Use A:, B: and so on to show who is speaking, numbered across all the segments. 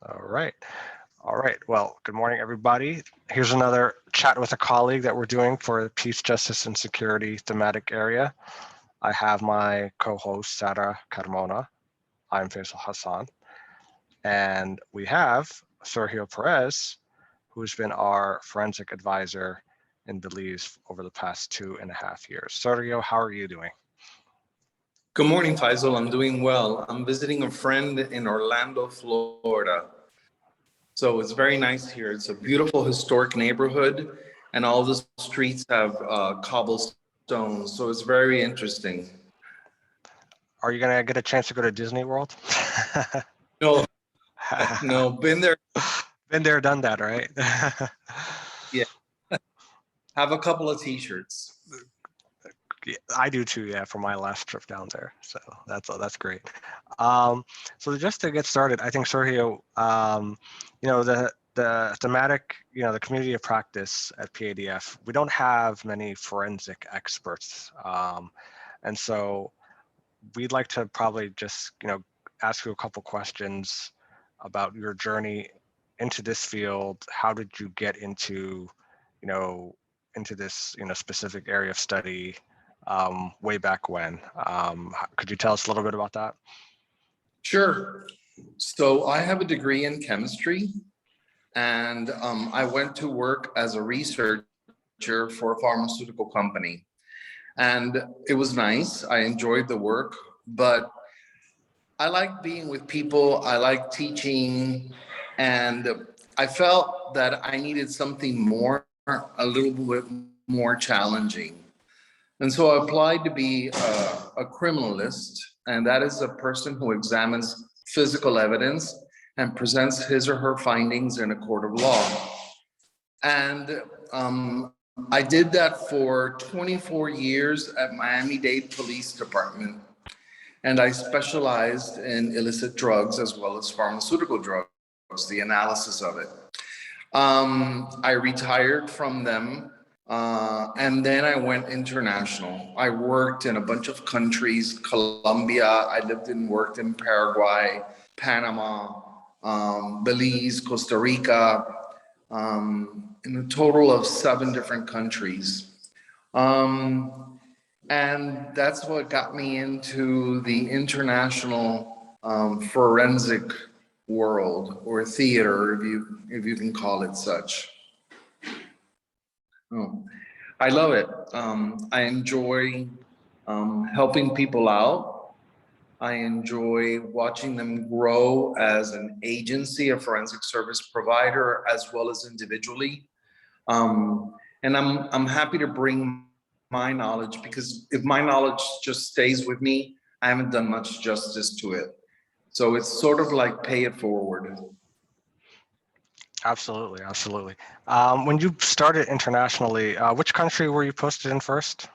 A: All right. All right. Well, good morning, everybody. Here's another chat with a colleague that we're doing for the Peace, Justice, and Security thematic area. I have my co-host, Sara Carmona. I'm Faisal Hassan. And we have Sergio Perez, who's been our forensic advisor in Belize over the past 2.5 years. Sergio, how are you doing?
B: Good morning, Faisal. I'm doing well. I'm visiting a friend in Orlando, Florida. So it's very nice here. It's a beautiful historic neighborhood, and all the streets have cobblestones. So it's very interesting.
A: Are you gonna get a chance to go to Disney World?
B: No, no, been there.
A: Been there, done that, right?
B: Yeah. Have a couple of T-shirts.
A: Yeah, I do too, yeah, for my last trip down there. So that's great. So just to get started, I think Sergio, the thematic, the community of practice at PADF, we don't have many forensic experts, and so we'd like to probably just ask you a couple questions about your journey into this field. How did you get into this specific area of study? Way back when. Could you tell us a little bit about that?
B: Sure. So I have a degree in chemistry, and I went to work as a researcher for a pharmaceutical company. And it was nice. I enjoyed the work, but I like being with people. I like teaching, and I felt that I needed something more, a little bit more challenging. And so I applied to be a criminalist, and that is a person who examines physical evidence and presents his or her findings in a court of law. And I did that for 24 years at Miami-Dade Police Department, and I specialized in illicit drugs as well as pharmaceutical drugs, the analysis of it. I retired from them. And then I went international. I worked in a bunch of countries, Colombia, I lived and worked in Paraguay, Panama, Belize, Costa Rica, in a total of 7 different countries. And that's what got me into the international forensic world, or theater, if you can call it such. Oh, I love it. I enjoy helping people out. I enjoy watching them grow as an agency, a forensic service provider, as well as individually. And I'm happy to bring my knowledge, because if my knowledge just stays with me, I haven't done much justice to it. So it's sort of like pay it forward.
A: Absolutely, absolutely. When you started internationally, which country were you posted in first?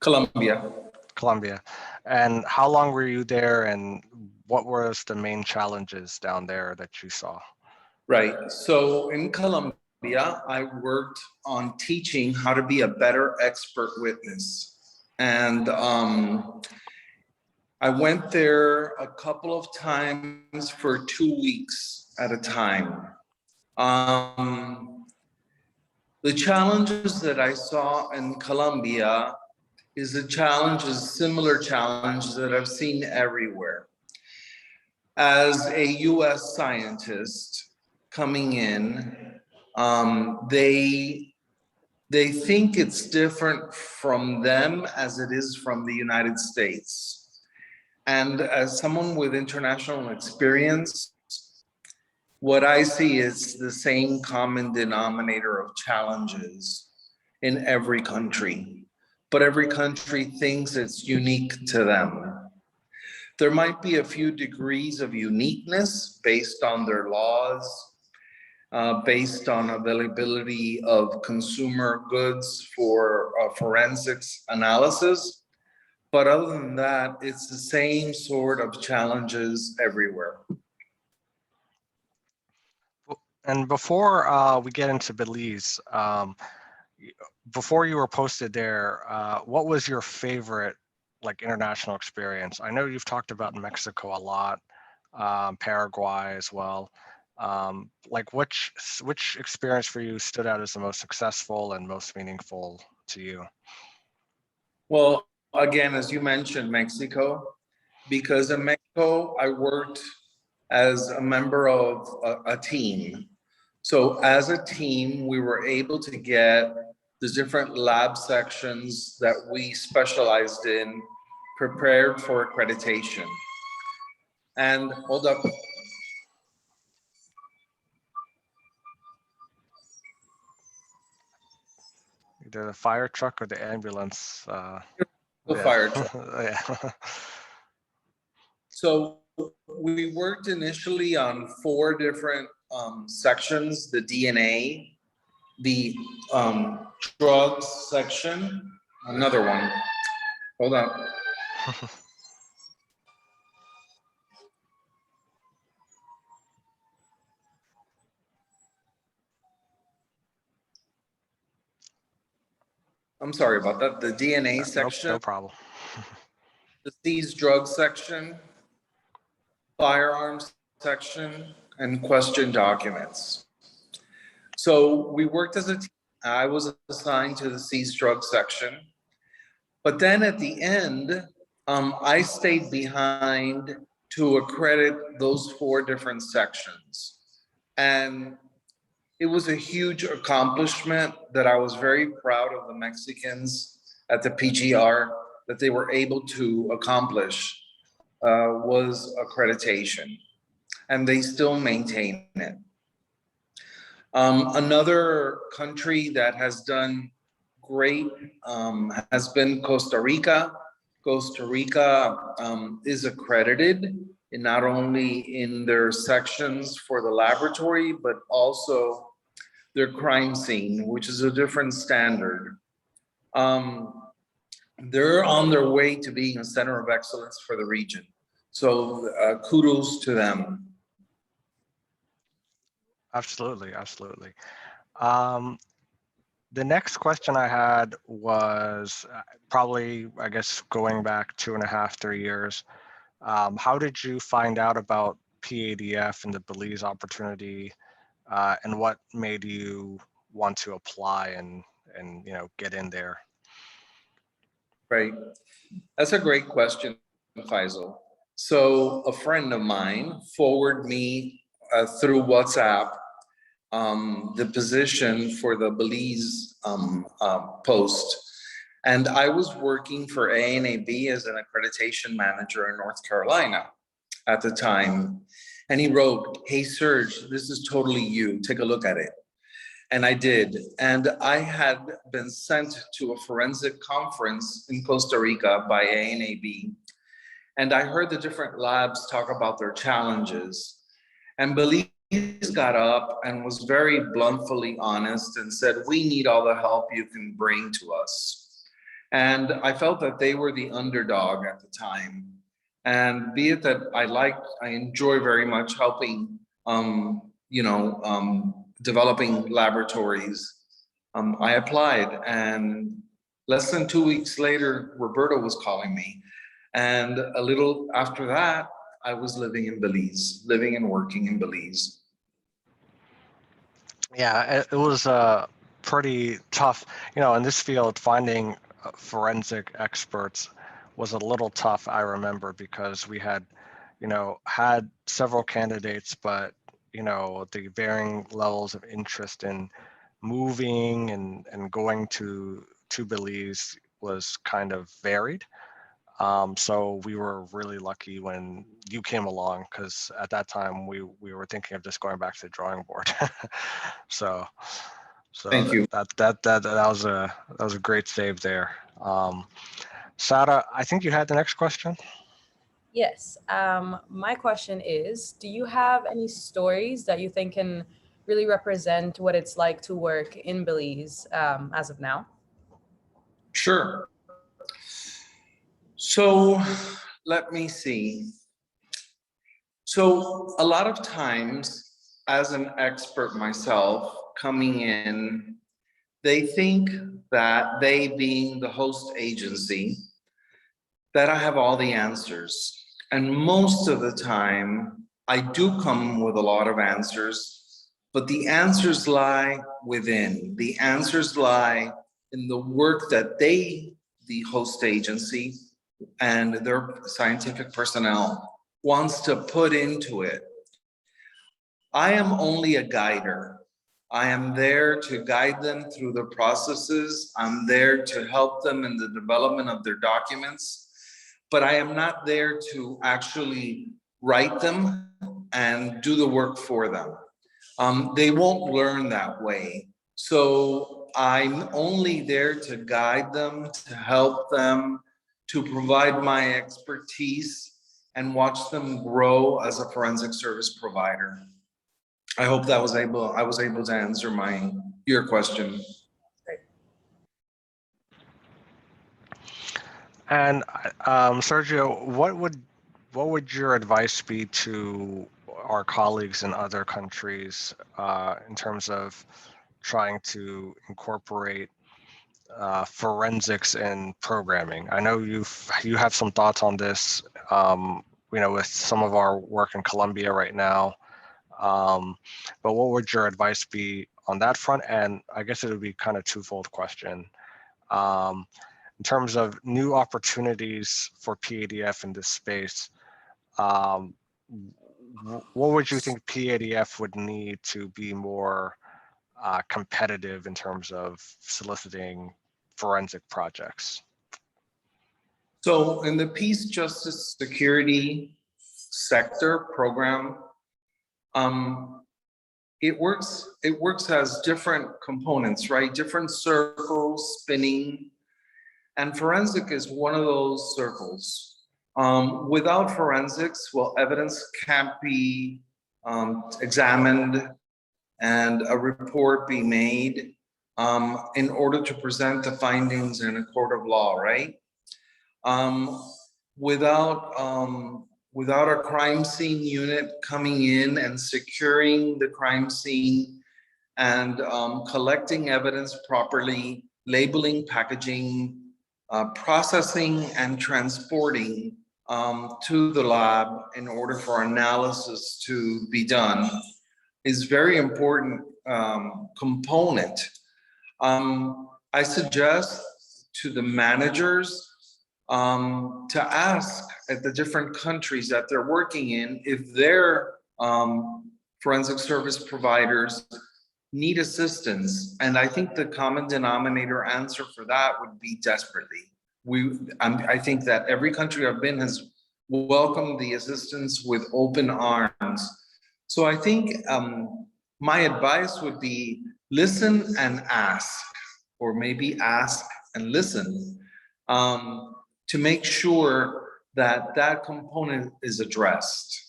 B: Colombia.
A: Colombia. And how long were you there, and what was the main challenges down there that you saw?
B: Right. So in Colombia, I worked on teaching how to be a better expert witness. And I went there a couple of times for 2 weeks at a time. The challenges that I saw in Colombia is similar challenges that I've seen everywhere. As a US scientist coming in, they think it's different from them as it is from the United States. And as someone with international experience, what I see is the same common denominator of challenges in every country, but every country thinks it's unique to them. There might be a few degrees of uniqueness based on their laws, based on availability of consumer goods for forensics analysis. But other than that, it's the same sort of challenges everywhere.
A: And before we get into Belize, before you were posted there, what was your favorite international experience? I know you've talked about Mexico a lot. Paraguay as well. Like which experience for you stood out as the most successful and most meaningful to you?
B: Well, again, as you mentioned, Mexico, because in Mexico, I worked as a member of a team. So as a team, we were able to get the different lab sections that we specialized in prepared for accreditation. And hold up.
A: Either the fire truck or the ambulance.
B: The
A: Yeah.
B: fire truck.
A: Yeah.
B: So we worked initially on 4 different sections: the DNA, the drugs section, another one. Hold on. I'm sorry about that. The DNA
A: No
B: section,
A: problem.
B: the seized drug section, firearms section, and question documents. So we worked as a team. I was assigned to the seized drug section. But then at the end, I stayed behind to accredit those 4 different sections. And it was a huge accomplishment that I was very proud of the Mexicans at the PGR that they were able to accomplish was accreditation. And they still maintain it. Another country that has done great has been Costa Rica. Costa Rica is accredited in not only in their sections for the laboratory, but also their crime scene, which is a different standard. They're on their way to being a center of excellence for the region. So kudos to them.
A: Absolutely, absolutely. Um, the next question I had was probably, I guess, going back 2.5, 3 years. How did you find out about PADF and the Belize opportunity, and what made you want to apply and get in there?
B: Right. That's a great question, Faisal. So a friend of mine forwarded me through WhatsApp the position for the Belize post. And I was working for ANAB as an accreditation manager in North Carolina at the time. And he wrote, "Hey, Serge, this is totally you. Take a look at it." And I did. And I had been sent to a forensic conference in Costa Rica by ANAB. And I heard the different labs talk about their challenges. And Belize got up and was very bluntly honest and said, "We need all the help you can bring to us." And I felt that they were the underdog at the time. And be it that I enjoy very much helping, developing laboratories. I applied, and less than 2 weeks later, Roberto was calling me. And a little after that, I was living in Belize, living and working in Belize.
A: Yeah, it was pretty tough. In this field, finding forensic experts was a little tough, I remember, because we had several candidates, but the varying levels of interest in moving and going to Belize was kind of varied. So we were really lucky when you came along, because at that time we were thinking of just going back to the drawing board. so
B: Thank you.
A: that was a great save there. Sara, I think you had the next question.
C: Yes. My question is, do you have any stories that you think can really represent what it's like to work in Belize as of now?
B: Sure. So let me see. So a lot of times, as an expert myself coming in, they think that they, being the host agency, that I have all the answers. And most of the time, I do come with a lot of answers, but the answers lie within. The answers lie in the work that they, the host agency, and their scientific personnel wants to put into it. I am only a guider. I am there to guide them through the processes. I'm there to help them in the development of their documents, but I am not there to actually write them and do the work for them. They won't learn that way. So I'm only there to guide them, to help them, to provide my expertise and watch them grow as a forensic service provider. I hope I was able to answer your question.
A: And Sergio, what would your advice be to our colleagues in other countries in terms of trying to incorporate forensics in programming? I know you have some thoughts on this, with some of our work in Colombia right now. But what would your advice be on that front? And I guess it would be kind of twofold question. In terms of new opportunities for PADF in this space, what would you think PADF would need to be more competitive in terms of soliciting forensic projects?
B: So in the peace, justice, security sector program, it works as different components, right? Different circles spinning, and forensic is one of those circles. Without forensics, well, evidence can't be examined and a report be made in order to present the findings in a court of law, right? Without a crime scene unit coming in and securing the crime scene and collecting evidence properly, labeling, packaging, processing and transporting to the lab in order for analysis to be done is very important component. I suggest to the managers to ask at the different countries that they're working in if their forensic service providers need assistance. And I think the common denominator answer for that would be desperately. I think that every country I've been has welcomed the assistance with open arms. So I think my advice would be listen and ask, or maybe ask and listen, to make sure that that component is addressed.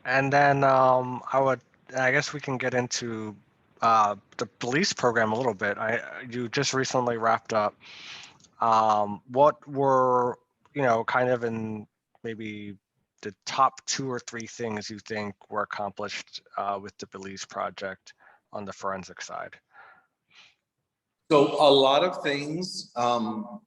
A: And then I guess we can get into the police program a little bit. You just recently wrapped up. What were, kind of in maybe the top 2 or 3 things you think were accomplished with the Belize Project on the forensic side?
B: So a lot of things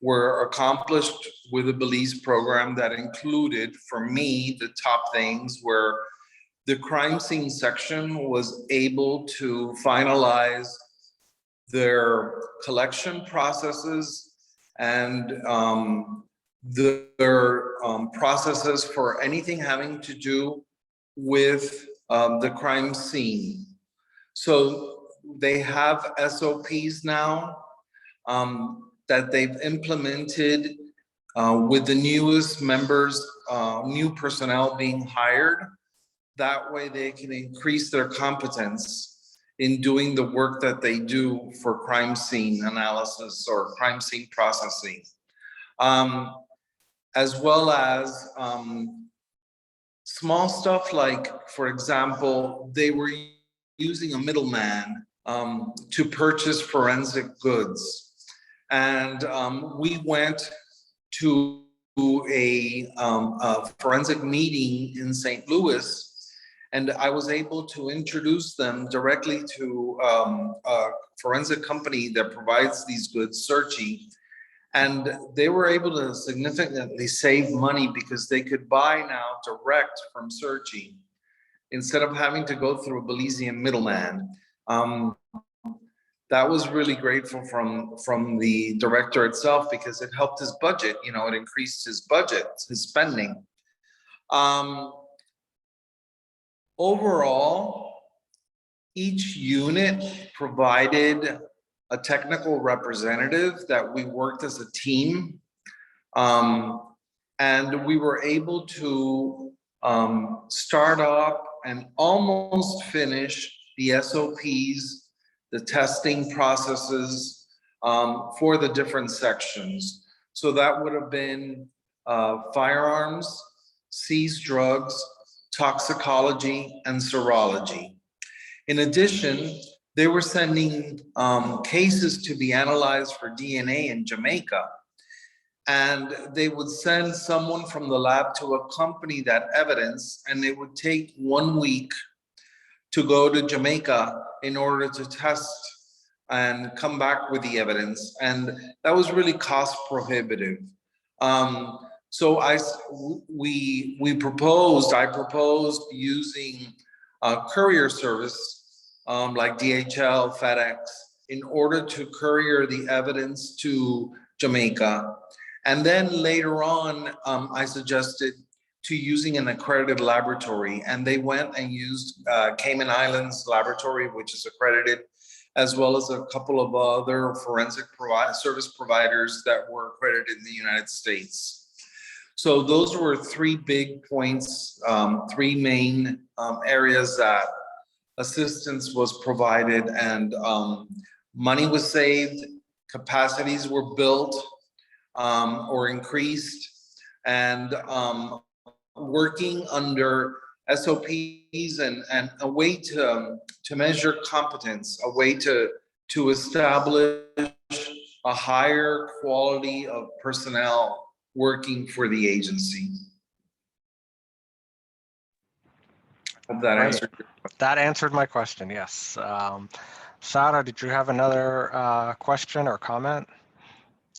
B: were accomplished with the Belize program that included, for me, the top things were the crime scene section was able to finalize their collection processes and their processes for anything having to do with the crime scene. So they have SOPs now that they've implemented with the newest members, new personnel being hired. That way they can increase their competence in doing the work that they do for crime scene analysis or crime scene processing. As well as small stuff like, for example, they were using a middleman to purchase forensic goods. And we went to a forensic meeting in St. Louis, And I was able to introduce them directly to a forensic company that provides these goods, Searchy. And they were able to significantly save money because they could buy now direct from Searchy instead of having to go through a Belizean middleman. That was really grateful from the director itself because it helped his budget. You know, it increased his budget, his spending. Overall, each unit provided a technical representative that we worked as a team. And we were able to start off and almost finish the SOPs, the testing processes for the different sections. So that would have been firearms, seized drugs, toxicology, and serology. In addition, they were sending cases to be analyzed for DNA in Jamaica. And they would send someone from the lab to accompany that evidence, and it would take 1 week to go to Jamaica in order to test and come back with the evidence. And that was really cost prohibitive. So I proposed using a courier service like DHL, FedEx, in order to courier the evidence to Jamaica. And then later on, I suggested to using an accredited laboratory, and they went and used Cayman Islands Laboratory, which is accredited, as well as a couple of other forensic service providers that were accredited in the United States. So those were 3 big points, 3 main areas that assistance was provided, and money was saved, capacities were built or increased, and working under SOPs and a way to measure competence, a way to establish a higher quality of personnel working for the agency. Hope that answered.
A: That answered my question, yes. Sara, did you have another question or comment?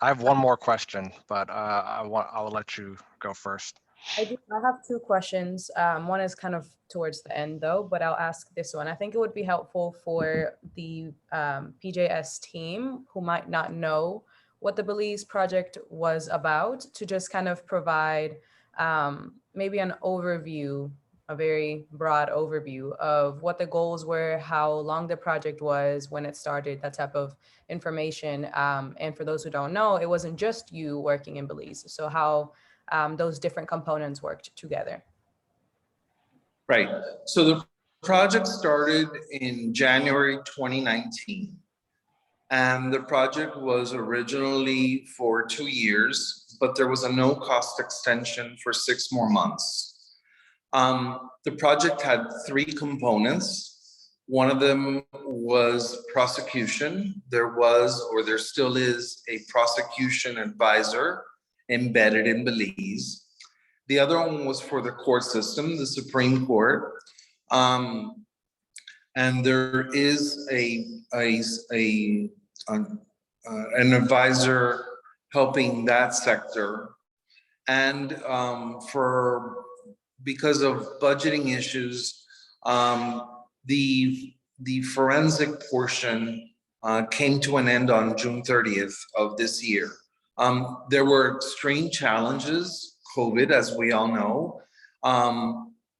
A: I have one more question, but I will let you go first.
C: I have 2 questions. One is kind of towards the end though, but I'll ask this one. I think it would be helpful for the PJS team who might not know what the Belize Project was about to just kind of provide maybe an overview, a very broad overview of what the goals were, how long the project was, when it started, that type of information. And for those who don't know, it wasn't just you working in Belize. So how those different components worked together.
B: Right. So the project started in January 2019. And the project was originally for 2 years, but there was a no cost extension for 6 more months. The project had 3 components. One of them was prosecution. There was, or there still is, a prosecution advisor embedded in Belize. The other one was for the court system, the Supreme Court. And there is an advisor helping that sector. And because of budgeting issues, the forensic portion came to an end on June 30th of this year. There were extreme challenges, COVID, as we all know,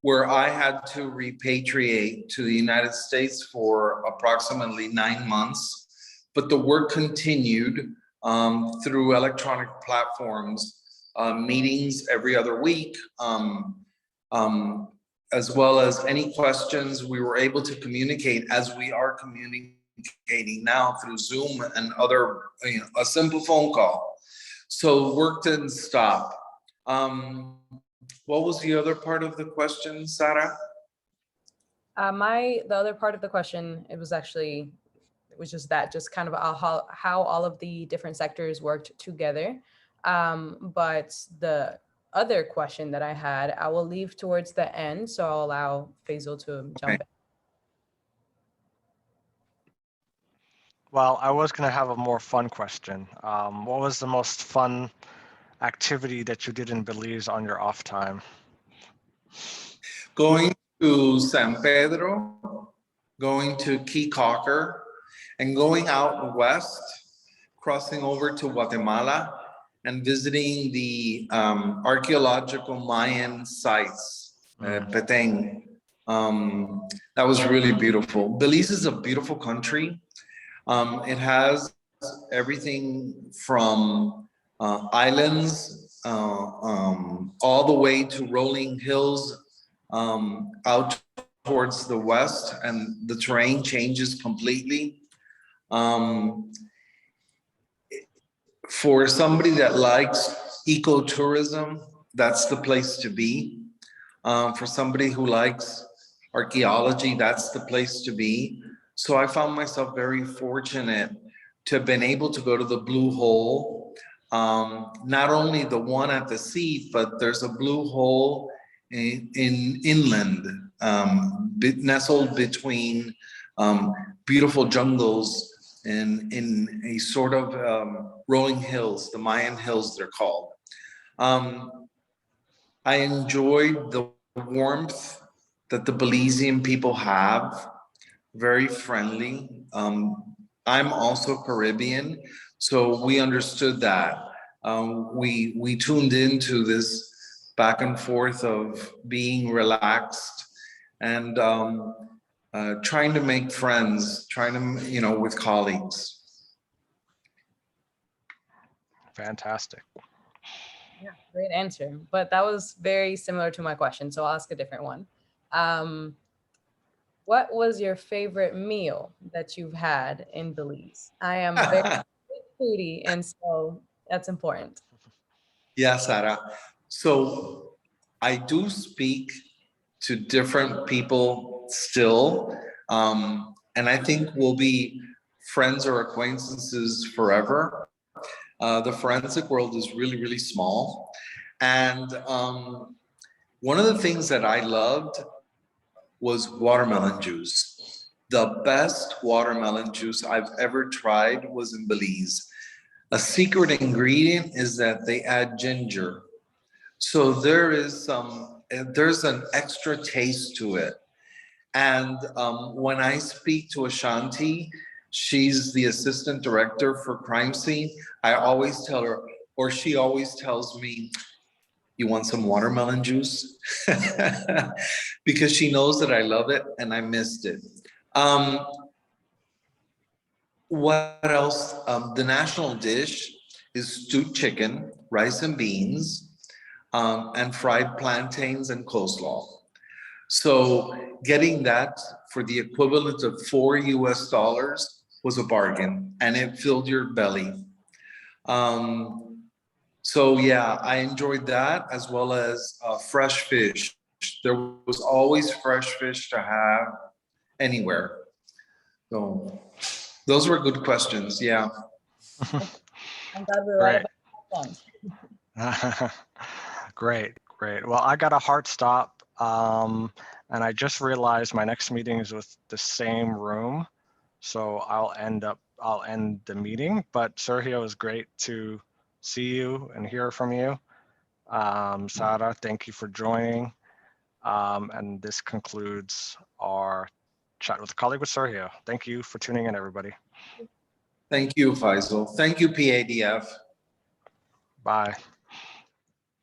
B: where I had to repatriate to the United States for approximately 9 months, but the work continued through electronic platforms, meetings every other week, as well as any questions we were able to communicate as we are communicating now through Zoom and other, a simple phone call. So work didn't stop. What was the other part of the question, Sara?
C: The other part of the question, it was just that, just kind of how all of the different sectors worked together. But other question that I had, I will leave towards the end, so I'll allow Faisal to jump in.
A: Well, I was going to have a more fun question. What was the most fun activity that you did in Belize on your off time?
B: Going to San Pedro, going to Key Cocker, and going out west, crossing over to Guatemala, and visiting the archaeological Mayan sites, Petén. That was really beautiful. Belize is a beautiful country. It has everything from islands all the way to rolling hills out towards the west, and the terrain changes completely. For somebody that likes ecotourism, that's the place to be. For somebody who likes archaeology, that's the place to be. So I found myself very fortunate to have been able to go to the Blue Hole. Not only the one at the sea, but there's a blue hole in inland, nestled between beautiful jungles and in a sort of rolling hills, the Mayan hills they're called. I enjoyed the warmth that the Belizean people have, very friendly. I'm also Caribbean, so we understood that. We tuned into this back and forth of being relaxed and trying to make friends, trying to, with colleagues.
A: Fantastic.
C: Yeah, great answer. But that was very similar to my question, so I'll ask a different one. What was your favorite meal that you've had in Belize? I am very foodie, and so that's important.
B: Yeah, Sara. So I do speak to different people still, and I think we'll be friends or acquaintances forever. The forensic world is really, really small. And one of the things that I loved was watermelon juice. The best watermelon juice I've ever tried was in Belize. A secret ingredient is that they add ginger. So there's an extra taste to it. And when I speak to Ashanti, she's the assistant director for crime scene. I always tell her, or she always tells me, you want some watermelon juice? Because she knows that I love it and I missed it. What else? The national dish is stewed chicken, rice and beans, and fried plantains and coleslaw. So getting that for the equivalent of $4 US was a bargain, and it filled your belly. So yeah, I enjoyed that, as well as fresh fish. There was always fresh fish to have anywhere. So those were good questions. Yeah.
C: I'm glad we're right about that.
A: Great, great. Well, I got a hard stop, and I just realized my next meeting is with the same room, so I'll end the meeting. But Sergio, it was great to see you and hear from you. Sara, thank you for joining. And this concludes our chat with a colleague with Sergio. Thank you for tuning in, everybody.
B: Thank you, Faisal. Thank you, PADF.
A: Bye.